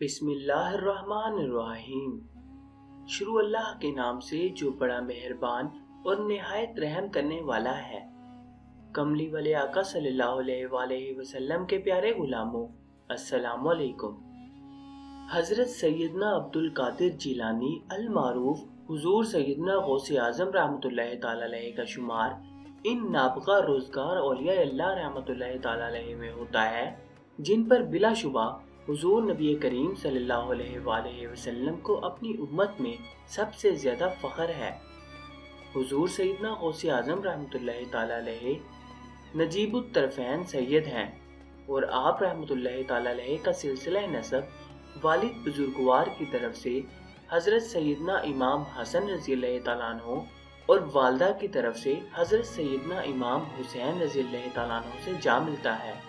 بسم اللہ الرحمن الرحیم۔ شروع اللہ کے نام سے جو بڑا مہربان اور نہایت رحم کرنے والا ہے۔ کملی والے آقا صلی اللہ علیہ وآلہ وسلم کے پیارے غلاموں، السلام علیکم۔ حضرت سیدنا عبد القادر جیلانی المعروف حضور سیدنا غوث اعظم رحمۃ اللہ تعالی علیہ کا شمار ان نابغہ روزگار اولیاء اللہ رحمۃ اللہ تعالی علیہ میں ہوتا ہے جن پر بلا شبہ حضور نبی کریم صلی اللہ علیہ وآلہ وسلم کو اپنی امت میں سب سے زیادہ فخر ہے۔ حضور سیدنا غوث اعظم رحمۃ اللہ تعالی علیہ نجیب الطرفین سید ہیں اور آپ رحمۃ اللہ تعالی علیہ کا سلسلہ نسب والد بزرگوار کی طرف سے حضرت سیدنا امام حسن رضی اللہ تعالیٰ عنہ اور والدہ کی طرف سے حضرت سیدنا امام حسین رضی اللہ تعالیٰ عنہ سے جا ملتا ہے۔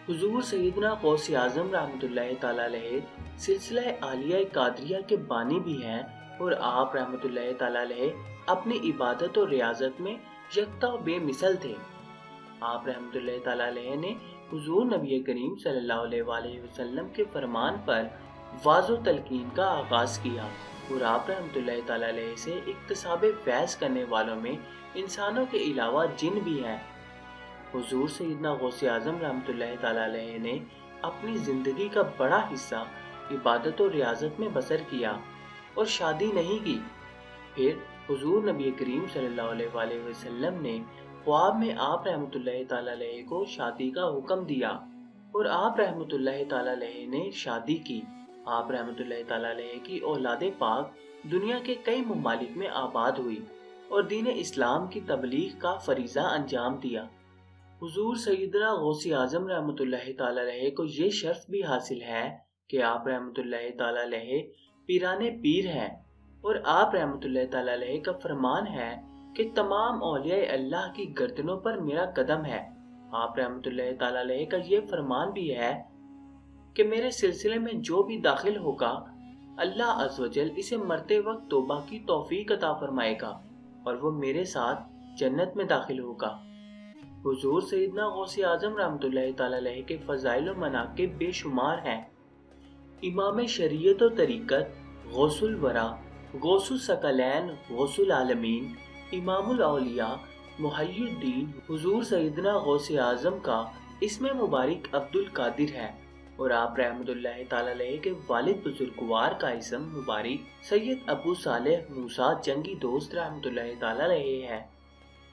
حضور سیدنا غوث اعظم رحمۃ اللہ تعالی علیہ سلسلہ عالیہ قادریہ کے بانی بھی ہیں اور آپ رحمۃ اللہ تعالی علیہ اپنی عبادت اور ریاضت میں یکتا و بے مثل تھے۔ آپ رحمۃ اللہ تعالی علیہ نے حضور نبی کریم صلی اللہ علیہ وآلہ وسلم کے فرمان پر واعظ و تلقین کا آغاز کیا اور آپ رحمۃ اللہ تعالی علیہ سے اکتساب فیض کرنے والوں میں انسانوں کے علاوہ جن بھی ہیں۔ حضور سیدنا غوث اعظم رحمۃ اللہ تعالی علیہ نے اپنی زندگی کا بڑا حصہ عبادت و ریاضت میں بسر کیا اور شادی نہیں کی۔ پھر حضور نبی کریم صلی اللہ علیہ وآلہ وسلم نے خواب میں آپ رحمۃ اللہ تعالی علیہ کو شادی کا حکم دیا اور آپ رحمۃ اللہ تعالی علیہ نے شادی کی۔ آپ رحمۃ اللہ تعالی علیہ کی اولاد پاک دنیا کے کئی ممالک میں آباد ہوئی اور دین اسلام کی تبلیغ کا فریضہ انجام دیا۔ حضور سیدنا غوث اعظم رحمۃ اللہ تعالی علیہ کو یہ شرف بھی حاصل ہے کہ آپ رحمۃ اللہ تعالی علیہ پیران پیر ہیں اور آپ رحمۃ اللہ تعالی علیہ کا فرمان ہے کہ تمام اولیاء اللہ کی گردنوں پر میرا قدم ہے۔ آپ رحمۃ اللہ تعالی علیہ کا یہ فرمان بھی ہے کہ میرے سلسلے میں جو بھی داخل ہوگا اللہ عز و جل اسے مرتے وقت توبہ کی توفیق عطا فرمائے گا اور وہ میرے ساتھ جنت میں داخل ہوگا۔ حضور سیدنا غوث اعظم رحمۃ اللہ تعالی علیہ کے فضائل و مناقب بے شمار ہیں۔ امام شریعت و طریقت، غوث الورا، غوث الثقلین، غوث العالمین، امام الاولیاء، محی الدین حضور سیدنا غوث اعظم کا اسم مبارک عبد القادر ہے اور آپ رحمۃ اللہ تعالی علیہ کے والد بزرگوار کا اسم مبارک سید ابو صالح موسیٰ جنگی دوست رحمۃ اللہ تعالی علیہ ہے۔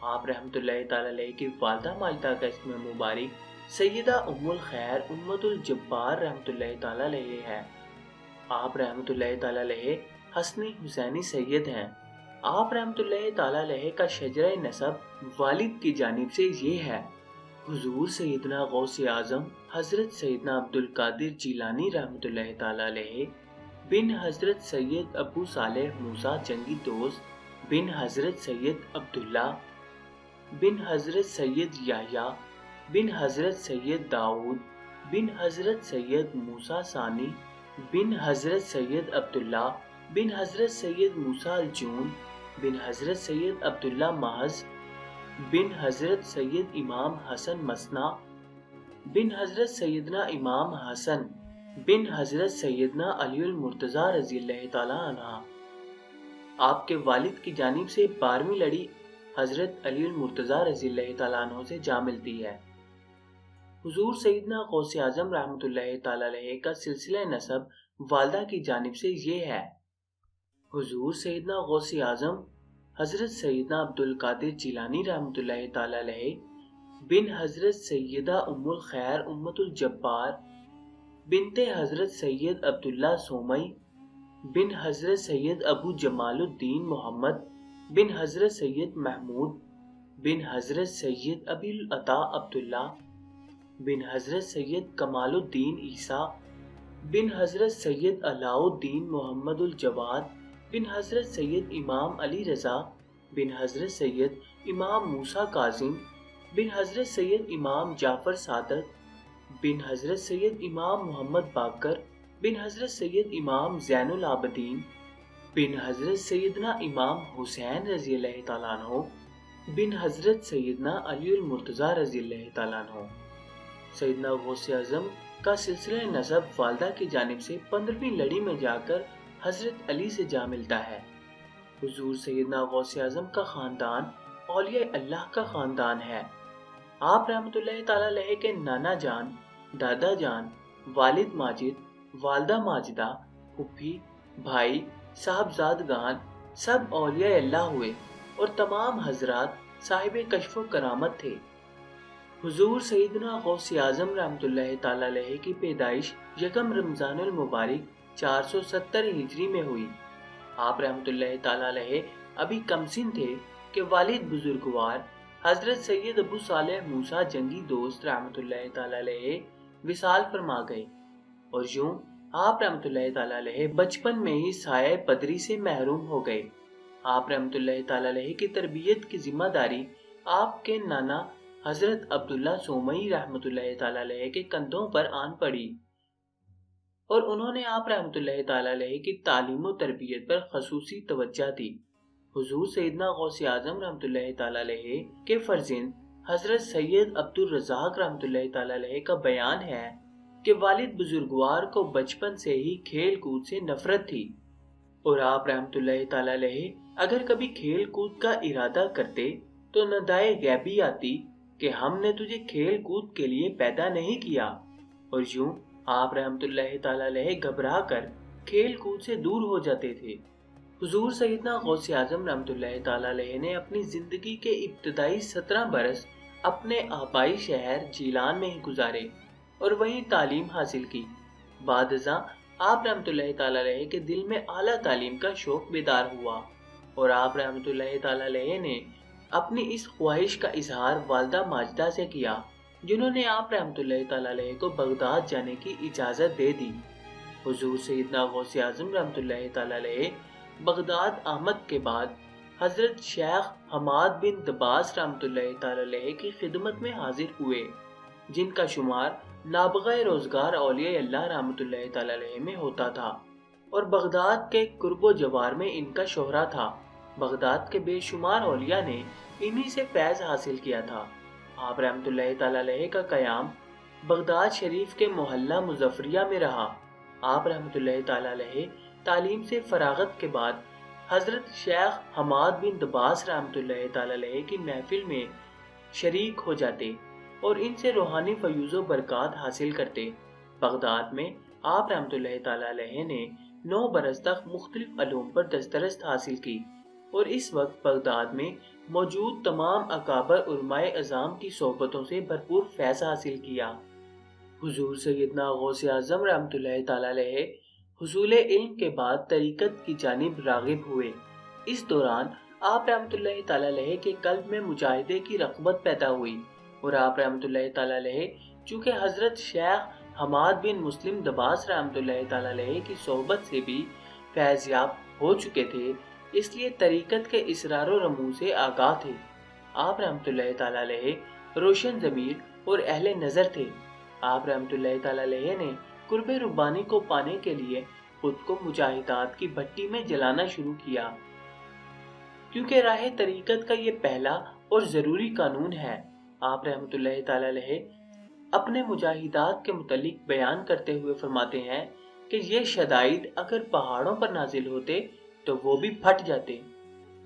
آپ رحمۃ اللہ تعالی علیہ کی والدہ مالدہ کا اسم مبارک سیدہ ام الخیر امت الجبار رحمۃ اللہ تعالی علیہ ہے۔ آپ رحمۃ اللہ تعالی علیہ حسنی حسینی سید ہیں۔ آپ رحمۃ اللہ تعالی علیہ کا شجرہ نسب والد کی جانب سے یہ ہے: حضور سیدنا غوث اعظم حضرت سیدنا عبد القادر جیلانی رحمۃ اللہ تعالی علیہ بن حضرت سید ابو صالح موسیٰ جنگی دوست بن حضرت سید عبداللہ بن حضرت سید یحییٰ بن حضرت سید داؤد بن حضرت سید موسیٰ ثانی بن حضرت سید عبداللہ بن حضرت سید موسیٰ الجون بن حضرت سید عبداللہ محض بن حضرت سید امام حسن مثنیٰ بن حضرت سیدنا امام حسن بن حضرت سیدنا علی المرتضیٰ رضی اللہ تعالیٰ عنہ۔ آپ کے والد کی جانب سے 12ویں لڑی حضرت علی المرتضیٰ رضی اللہ تعالیٰ عنہ سے جا ملتی ہے۔ حضور سیدنا غوث اعظم رحمۃ اللہ تعالی علیہ کا سلسلہ نسب والدہ کی جانب سے یہ ہے: حضور سیدنا غوث اعظم حضرت سیدنا عبد القادر جیلانی رحمۃ اللہ تعالی علیہ بن حضرت سیدہ ام الخیر امت الجبار بنت حضرت سید عبداللہ سومئی بن حضرت سید ابو جمال الدین محمد بن حضرت سید محمود بن حضرت سید ابی العطا عبداللہ بن حضرت سید کمال الدین عیسیٰ بن حضرت سید علاء الدین محمد الجواد بن حضرت سید امام علی رضا بن حضرت سید امام موسیٰ کاظم بن حضرت سید امام جعفر صادق بن حضرت سید امام محمد باقر بن حضرت سید امام زین العابدین بن حضرت سیدنا امام حسین رضی اللہ تعالیٰ عنہ بن حضرت سیدنا علی المرتضیٰ رضی اللہ تعالیٰ عنہ۔ سیدنا غوث اعظم کا سلسلہ نسب والدہ کی جانب سے 15ویں لڑی میں جا کر حضرت علی سے جا ملتا ہے۔ حضور سیدنا غوث اعظم کا خاندان اولیاء اللہ کا خاندان ہے۔ آپ رحمت اللہ تعالی علیہ کے نانا جان، دادا جان، والد ماجد، والدہ ماجدہ، پھوپھی، بھائی، صاحبزادگان سب اولیاء اللہ ہوئے اور تمام حضرات صاحب کشف و کرامت تھے۔ حضور سیدنا غوث اعظم رحمت اللہ تعالی علیہ کی پیدائش 1 رمضان المبارک 470 ہجری میں ہوئی۔ آپ رحمت اللہ تعالی علیہ ابھی کم سن تھے کہ والد بزرگوار حضرت سید ابو صالح موسیٰ جنگی دوست رحمت اللہ تعالی علیہ وصال فرما گئے، اور یوں آپ رحمت اللہ تعالی علیہ بچپن میں ہی سایہ پدری سے محروم ہو گئے۔ آپ رحمت اللہ تعالی علیہ کی تربیت کی ذمہ داری آپ کے نانا حضرت عبداللہ سومئی رحمت اللہ تعالی علیہ کے کندھوں پر آن پڑی، اور انہوں نے آپ رحمت اللہ تعالی علیہ کی تعلیم و تربیت پر خصوصی توجہ دی۔ حضور سیدنا غوث اعظم رحمت اللہ تعالی علیہ کے فرزند حضرت سید عبد الرزاق رحمت اللہ تعالی علیہ کا بیان ہے کہ والد بزرگوار کو بچپن سے ہی کھیل کود سے نفرت تھی، اور آپ رحمت اللہ تعالی علیہ اگر کبھی کھیل کود کا ارادہ کرتے تو ندائے غیبی آتی کہ ہم نے تجھے کھیل کود کے لیے پیدا نہیں کیا، اور یوں آپ رحمت اللہ تعالی علیہ گھبرا کر کھیل کود سے دور ہو جاتے تھے۔ حضور سیدنا غوث اعظم رحمت اللہ تعالی علیہ نے اپنی زندگی کے ابتدائی 17 برس اپنے آبائی شہر جیلان میں ہی گزارے اور وہیں تعلیم حاصل کی۔ بعد ازاں آپ رحمت اللہ تعالی علیہ کے دل میں اعلیٰ تعلیم کا شوق بیدار ہوا، اور آپ رحمت اللہ تعالی علیہ نے اپنی اس خواہش کا اظہار والدہ ماجدہ سے کیا، جنہوں نے آپ رحمت اللہ تعالی علیہ کو بغداد جانے کی اجازت دے دی۔ حضور سیدنا غوث اعظم رحمت اللہ تعالی علیہ بغداد آمد کے بعد حضرت شیخ حماد بن دباس رحمت اللہ تعالی علیہ کی خدمت میں حاضر ہوئے، جن کا شمار نابغہ روزگار اولیاء اللہ رحمت اللہ تعالی علیہ میں ہوتا تھا، اور بغداد کے قرب و جوار میں ان کا شہرہ تھا۔ بغداد کے بے شمار اولیاء نے انہی سے فیض حاصل کیا تھا۔ آپ رحمت اللہ تعالی علیہ کا قیام بغداد شریف کے محلہ مظفریہ میں رہا۔ آپ رحمت اللہ تعالی علیہ تعلیم سے فراغت کے بعد حضرت شیخ حماد بن دباس رحمت اللہ تعالی علیہ کی محفل میں شریک ہو جاتے اور ان سے روحانی فیوز و برکات حاصل کرتے۔ بغداد میں آپ رحمت اللہ تعالی علیہ نے 9 برس تک مختلف علوم پر دسترست حاصل کی، اور اس وقت بغداد میں موجود تمام اکابر علماء اعظام کی صحبتوں سے بھرپور فیض حاصل کیا۔ حضور سیدنا غوث اعظم رحمت اللہ تعالی علیہ حصول علم کے بعد طریقت کی جانب راغب ہوئے۔ اس دوران آپ رحمت اللہ تعالی علیہ کے قلب میں مجاہدے کی رغبت پیدا ہوئی، اور آپ رحمت اللہ تعالی علیہ چونکہ حضرت شیخ حماد بن مسلم دباس رحمت اللہ تعالی علیہ کی صحبت سے بھی فیض یاب ہو چکے تھے، اس لیے طریقت کے اسرار و رموز سے آگاہ تھے۔ آپ رحمت اللہ تعالی علیہ روشن ضمیر اور اہل نظر تھے۔ آپ رحمت اللہ تعالی علیہ نے قرب ربانی کو پانے کے لیے خود کو مجاہدات کی بھٹی میں جلانا شروع کیا، کیونکہ راہ طریقت کا یہ پہلا اور ضروری قانون ہے۔ آپ رحمت اللہ تعالی علیہ اپنے مجاہدات کے متعلق بیان کرتے ہوئے فرماتے ہیں کہ یہ شدائد اگر پہاڑوں پر نازل ہوتے تو وہ بھی پھٹ جاتے۔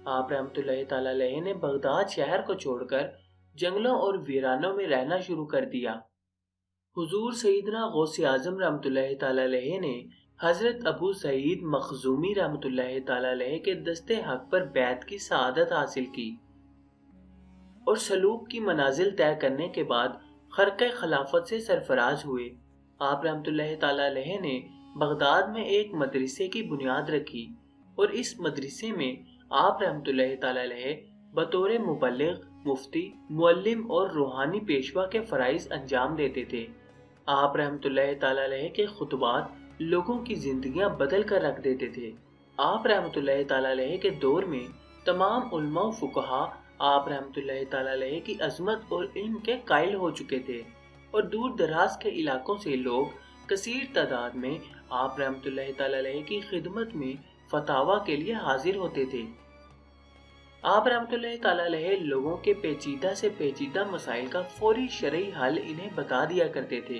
آپ رحمت اللہ تعالی علیہ نے بغداد شہر کو چھوڑ کر جنگلوں اور ویرانوں میں رہنا شروع کر دیا۔ حضور سیدنا غوث اعظم رحمت اللہ تعالی علیہ نے حضرت ابو سعید مخزومی رحمت اللہ تعالی علیہ کے دست حق پر بیعت کی سعادت حاصل کی، اور سلوک کی منازل طے کرنے کے بعد خرقہ خلافت سے سرفراز ہوئے۔ آپ رحمت اللہ تعالی علیہ نے بغداد میں ایک مدرسے کی بنیاد رکھی، اور اس مدرسے میں آپ رحمت اللہ تعالی علیہ بطور مبلغ، مفتی، معلم اور روحانی پیشوا کے فرائض انجام دیتے تھے۔ آپ رحمت اللہ تعالی علیہ کے خطبات لوگوں کی زندگیاں بدل کر رکھ دیتے تھے۔ آپ رحمت اللہ تعالی علیہ کے دور میں تمام علماء و فقہا آپ رحمت اللہ تعالی علیہ کی عظمت اور علم کے قائل ہو چکے تھے، اور دور دراز کے علاقوں سے لوگ کثیر تعداد میں آپ رحمت اللہ تعالی علیہ کی خدمت میں فتاویٰ کے لیے حاضر ہوتے تھے۔ آپ رحمت اللہ تعالی علیہ لوگوں کے پیچیدہ سے پیچیدہ مسائل کا فوری شرعی حل انہیں بتا دیا کرتے تھے۔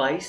22